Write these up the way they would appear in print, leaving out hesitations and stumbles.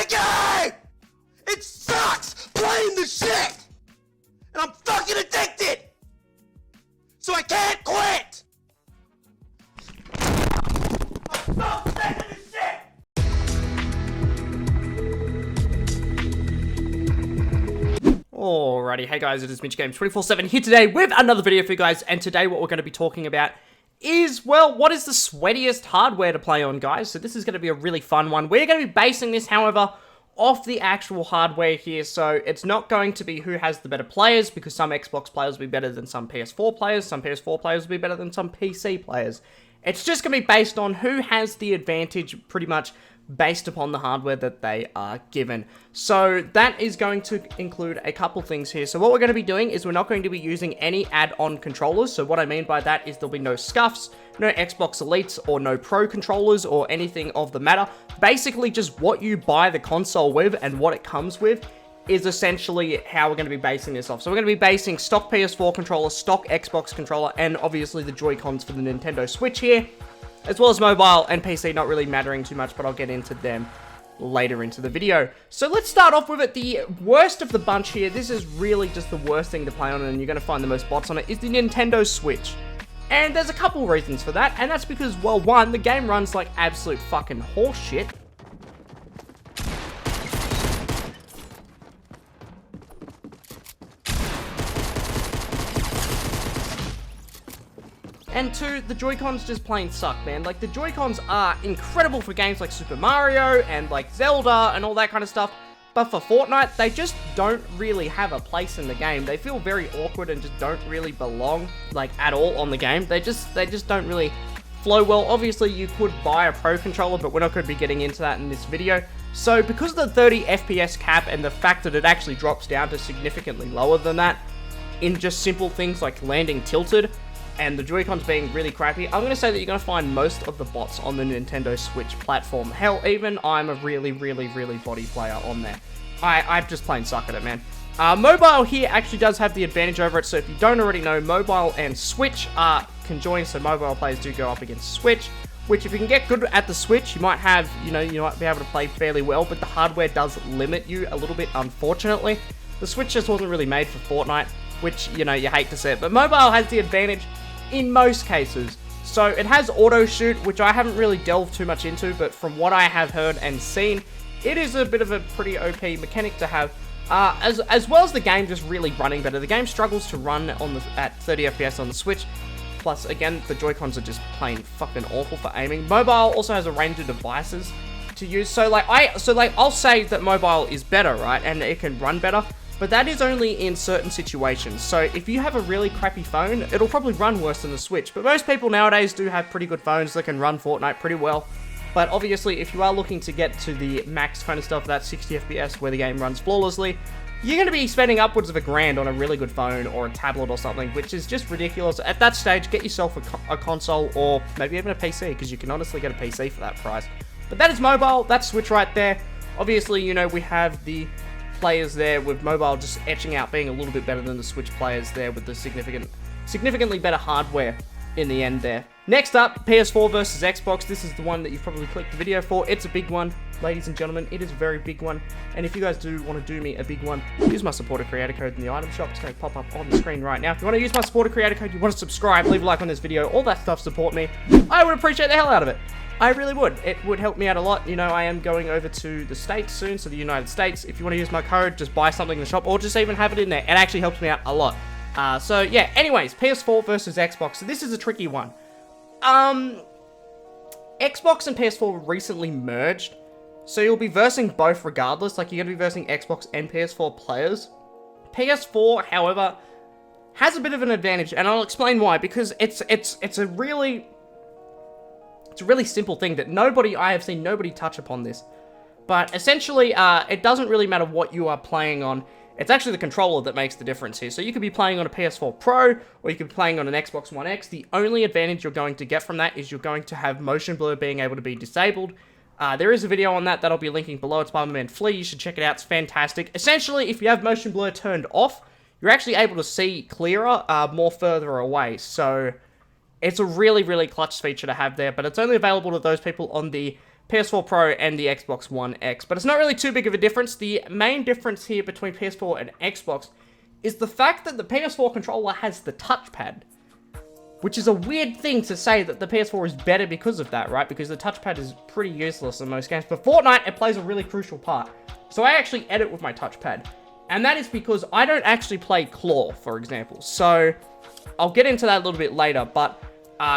the game! It sucks playing the shit! And I'm fucking addicted! So I can't quit! I'm so sick of this shit! Alrighty, hey guys, it is Mitch Games 24/7 here today with another video for you guys, and today what we're going to be talking about is, well, what is the sweatiest hardware to play on, guys? So this is going to be a really fun one. We're going to be basing this, however, off the actual hardware here, so it's not going to be who has the better players, because some Xbox players will be better than some PS4 players, some PS4 players will be better than some PC players. It's just going to be based on who has the advantage, pretty much based upon the hardware that they are given. So that is going to include a couple things here. So what we're going to be doing is we're not going to be using any add-on controllers. So what I mean by that is there'll be no scuffs, no Xbox Elites, or no Pro controllers, or anything of the matter. Basically just what you buy the console with and what it comes with is essentially how we're going to be basing this off. So we're going to be basing stock PS4 controller, stock Xbox controller, and obviously the Joy-Cons for the Nintendo Switch here, as well as mobile and PC not really mattering too much, but I'll get into them later into the video. So let's start off with it. The worst of the bunch here, this is really just the worst thing to play on, and you're going to find the most bots on it, is the Nintendo Switch. And there's a couple reasons for that, and that's because, well, one, the game runs like absolute fucking horseshit. And two, the Joy-Cons just plain suck, man. Like, the Joy-Cons are incredible for games like Super Mario and, like, Zelda and all that kind of stuff. But for Fortnite, they just don't really have a place in the game. They feel very awkward and just don't really belong, like, at all on the game. They just don't really flow well. Obviously, you could buy a Pro controller, but we're not going to be getting into that in this video. So, because of the 30 FPS cap and the fact that it actually drops down to significantly lower than that, in just simple things like landing tilted, and the Joy-Cons being really crappy, I'm going to say that you're going to find most of the bots on the Nintendo Switch platform. Hell, even I'm a really body player on there. I just plain suck at it, man. Mobile here actually does have the advantage over it, so if you don't already know, mobile and Switch can join, so mobile players do go up against Switch, which if you can get good at the Switch, you might have, you might be able to play fairly well, but the hardware does limit you a little bit, unfortunately. The Switch just wasn't really made for Fortnite, which, you hate to say it, but mobile has the advantage in most cases. So it has auto shoot, which I haven't really delved too much into, but from what I have heard and seen, it is a bit of a pretty OP mechanic to have, as well as the game just really running better. The game struggles to run at 30 FPS on the Switch, plus again, the Joy-Cons are just plain fucking awful for aiming. Mobile also has a range of devices to use, so I'll say that mobile is better, right, and it can run better, but that is only in certain situations. So if you have a really crappy phone, it'll probably run worse than the Switch. But most people nowadays do have pretty good phones that can run Fortnite pretty well. But obviously, if you are looking to get to the max kind of stuff, that 60 FPS where the game runs flawlessly, you're going to be spending upwards of $1,000 on a really good phone or a tablet or something, which is just ridiculous. At that stage, get yourself a console or maybe even a PC, because you can honestly get a PC for that price. But that is mobile, that's Switch right there. Obviously, we have the players there with mobile just etching out being a little bit better than the Switch players there with the significantly better hardware in the end there. Next up, PS4 versus Xbox. This is the one that you've probably clicked the video for. It's a big one, ladies and gentlemen. It is a very big one. And if you guys do want to do me a big one, use my supporter creator code in the item shop. It's going to pop up on the screen right now. If you want to use my supporter creator code, you want to subscribe, leave a like on this video, all that stuff, support me. I would appreciate the hell out of it. I really would. It would help me out a lot. I am going over to the States soon, so the United States. If you want to use my code, just buy something in the shop, or just even have it in there. It actually helps me out a lot. So yeah, anyways, PS4 versus Xbox. So this is a tricky one. Xbox and PS4 recently merged, so you'll be versing both regardless. Like, you're going to be versing Xbox and PS4 players. PS4, however, has a bit of an advantage, and I'll explain why. Because it's a really simple thing that I have seen nobody touch upon this. But essentially, it doesn't really matter what you are playing on. It's actually the controller that makes the difference here. So you could be playing on a PS4 Pro, or you could be playing on an Xbox One X. The only advantage you're going to get from that is you're going to have motion blur being able to be disabled. There is a video on that I'll be linking below. It's by my man Flea. You should check it out. It's fantastic. Essentially, if you have motion blur turned off, you're actually able to see clearer, more further away. So it's a really clutch feature to have there, but it's only available to those people on the PS4 Pro and the Xbox One X. But it's not really too big of a difference. The main difference here between PS4 and Xbox is the fact that the PS4 controller has the touchpad. Which is a weird thing to say, that the PS4 is better because of that, right? Because the touchpad is pretty useless in most games. But Fortnite, it plays a really crucial part. So I actually edit with my touchpad. And that is because I don't actually play claw, for example. So I'll get into that a little bit later, but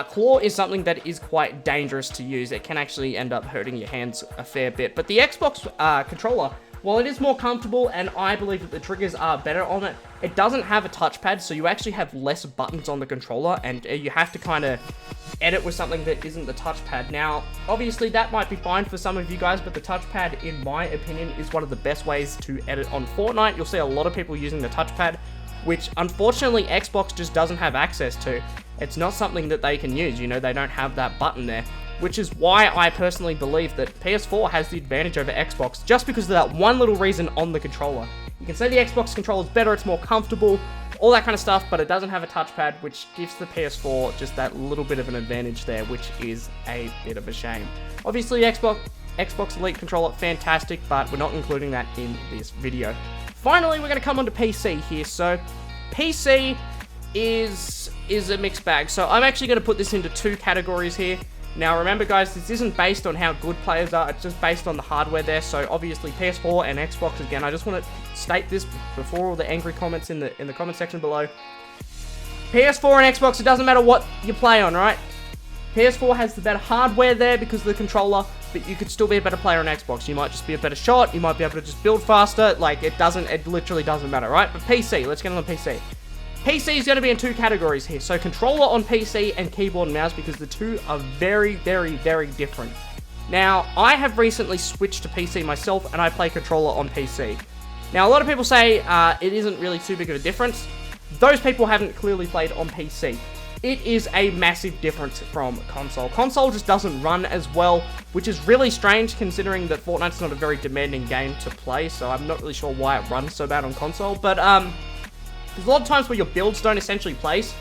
claw is something that is quite dangerous to use. It can actually end up hurting your hands a fair bit. But the Xbox controller, while it is more comfortable and I believe that the triggers are better on it, it doesn't have a touchpad, so you actually have less buttons on the controller, and you have to kind of edit with something that isn't the touchpad. Now, obviously that might be fine for some of you guys, but the touchpad, in my opinion, is one of the best ways to edit on Fortnite. You'll see a lot of people using the touchpad, which unfortunately Xbox just doesn't have access to. It's not something that they can use, you know, they don't have that button there. Which is why I personally believe that PS4 has the advantage over Xbox, just because of that one little reason on the controller. You can say the Xbox controller is better, it's more comfortable, all that kind of stuff, but it doesn't have a touchpad, which gives the PS4 just that little bit of an advantage there, which is a bit of a shame. Obviously, Xbox Elite controller, fantastic, but we're not including that in this video. Finally, we're going to come on to PC here. So, PC is a mixed bag. So, I'm actually going to put this into two categories here. Now, remember guys, this isn't based on how good players are, it's just based on the hardware there. So obviously PS4 and Xbox, again, I just want to state this before all the angry comments in the comment section below. PS4 and Xbox, it doesn't matter what you play on, right? PS4 has the better hardware there because of the controller, but you could still be a better player on Xbox. You might just be a better shot, you might be able to just build faster, like it literally doesn't matter, right? But PC, let's get on the PC. PC is going to be in two categories here. So controller on PC and keyboard and mouse, because the two are very, very, very different. Now, I have recently switched to PC myself and I play controller on PC. Now, a lot of people say it isn't really too big of a difference. Those people haven't clearly played on PC. It is a massive difference from console. Console just doesn't run as well, which is really strange considering that Fortnite's not a very demanding game to play, so I'm not really sure why it runs so bad on console. But there's a lot of times where your builds don't essentially place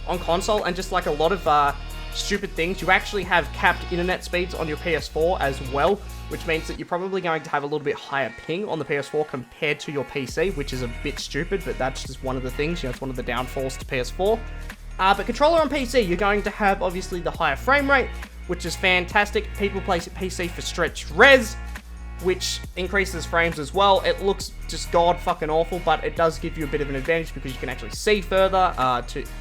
on console, and just like a lot of stupid things, you actually have capped internet speeds on your PS4 as well, which means that you're probably going to have a little bit higher ping on the PS4 compared to your PC, which is a bit stupid, but that's just one of the things, you know, it's one of the downfalls to PS4. But controller on PC, you're going to have obviously the higher frame rate, which is fantastic. People play PC for stretched res, which increases frames as well. It looks just god fucking awful, but it does give you a bit of an advantage because you can actually see further,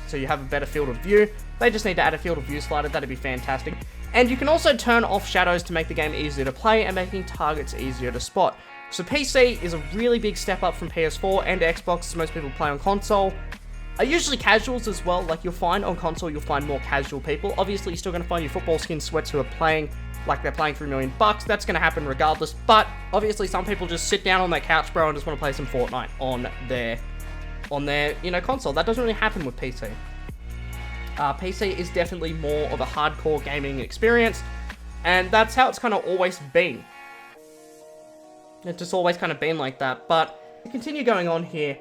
so you have a better field of view. They just need to add a field of view slider, that'd be fantastic. And you can also turn off shadows to make the game easier to play and making targets easier to spot. So PC is a really big step up from PS4 and Xbox, as most people play on console. Usually casuals as well, like you'll find on console, you'll find more casual people. Obviously, you're still going to find your football skin sweats who are playing like they're playing for $1 million. That's going to happen regardless. But obviously, some people just sit down on their couch, bro, and just want to play some Fortnite on their console. That doesn't really happen with PC. PC is definitely more of a hardcore gaming experience, and that's how it's kind of always been. It's just always kind of been like that. But to continue going on here,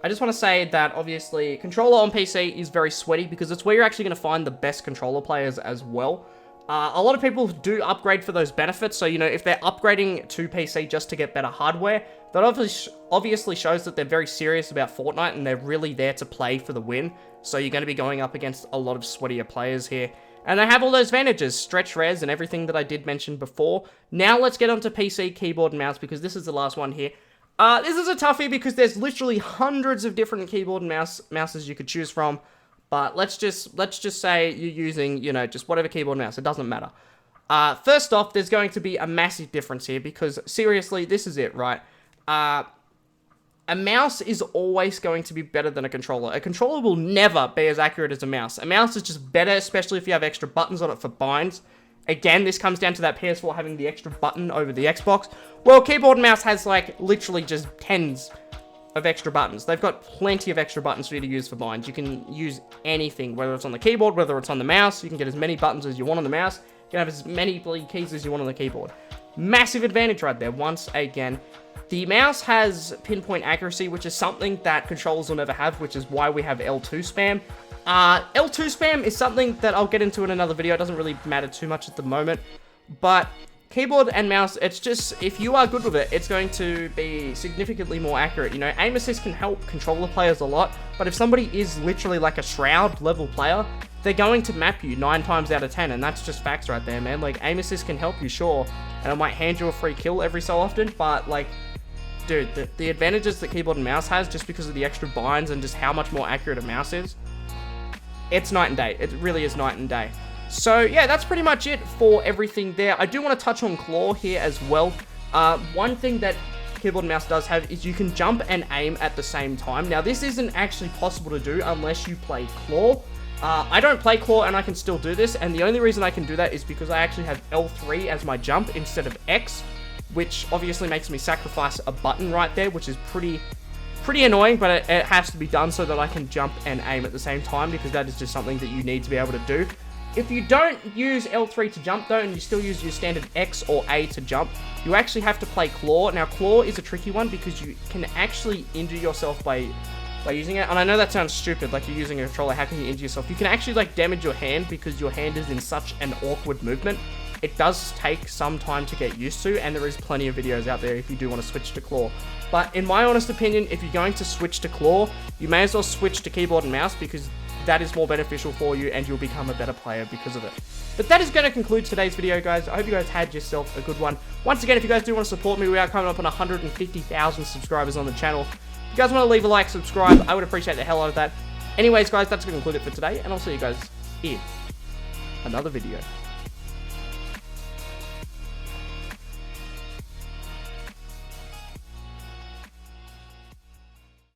I just want to say that obviously controller on PC is very sweaty because it's where you're actually going to find the best controller players as well. A lot of people do upgrade for those benefits, so, you know, if they're upgrading to PC just to get better hardware, that obviously shows that they're very serious about Fortnite and they're really there to play for the win. So you're going to be going up against a lot of sweatier players here. And they have all those advantages, stretch res and everything that I did mention before. Now let's get onto PC, keyboard and mouse, because this is the last one here. This is a toughie because there's literally hundreds of different keyboard and mouses you could choose from. But let's just say you're using, you know, just whatever keyboard and mouse. It doesn't matter. First off, there's going to be a massive difference here because, seriously, this is it, right? A mouse is always going to be better than a controller. A controller will never be as accurate as a mouse. A mouse is just better, especially if you have extra buttons on it for binds. Again, this comes down to that PS4 having the extra button over the Xbox. Well, keyboard and mouse has, like, literally just tens of extra buttons. They've got plenty of extra buttons for you to use for binds. You can use anything, whether it's on the keyboard, whether it's on the mouse. You can get as many buttons as you want on the mouse. You can have as many keys as you want on the keyboard. Massive advantage right there, once again. The mouse has pinpoint accuracy, which is something that controllers will never have, which is why we have L2 spam. L2 spam is something that I'll get into in another video. It doesn't really matter too much at the moment. But keyboard and mouse, it's just, if you are good with it, it's going to be significantly more accurate. You know, aim assist can help controller players a lot, but if somebody is literally like a Shroud level player, they're going to map you 9 times out of 10, and that's just facts right there, man. Like, aim assist can help you, sure, and it might hand you a free kill every so often, but like, dude, the advantages that keyboard and mouse has, just because of the extra binds and just how much more accurate a mouse is, it's night and day. It really is night and day. So yeah, that's pretty much it for everything there. I do want to touch on claw here as well. One thing that keyboard and mouse does have is you can jump and aim at the same time. Now, this isn't actually possible to do unless you play claw. I don't play claw and I can still do this, and the only reason I can do that is because I actually have L3 as my jump instead of X, which obviously makes me sacrifice a button right there, which is pretty annoying, but it has to be done so that I can jump and aim at the same time, because that is just something that you need to be able to do. If you don't use L3 to jump though, and you still use your standard X or A to jump, you actually have to play claw. Now, claw is a tricky one because you can actually injure yourself by using it, and I know that sounds stupid, like you're using a controller, how can you injure yourself? You can actually like damage your hand because your hand is in such an awkward movement. It does take some time to get used to, and there is plenty of videos out there if you do want to switch to claw. But in my honest opinion, if you're going to switch to claw, you may as well switch to keyboard and mouse, because that is more beneficial for you and you'll become a better player because of it. But that is going to conclude today's video, guys. I hope you guys had yourself a good one. Once again, if you guys do want to support me, we are coming up on 150,000 subscribers on the channel. If you guys want to leave a like, subscribe, I would appreciate the hell out of that. Anyways, guys, that's going to conclude it for today, and I'll see you guys in another video.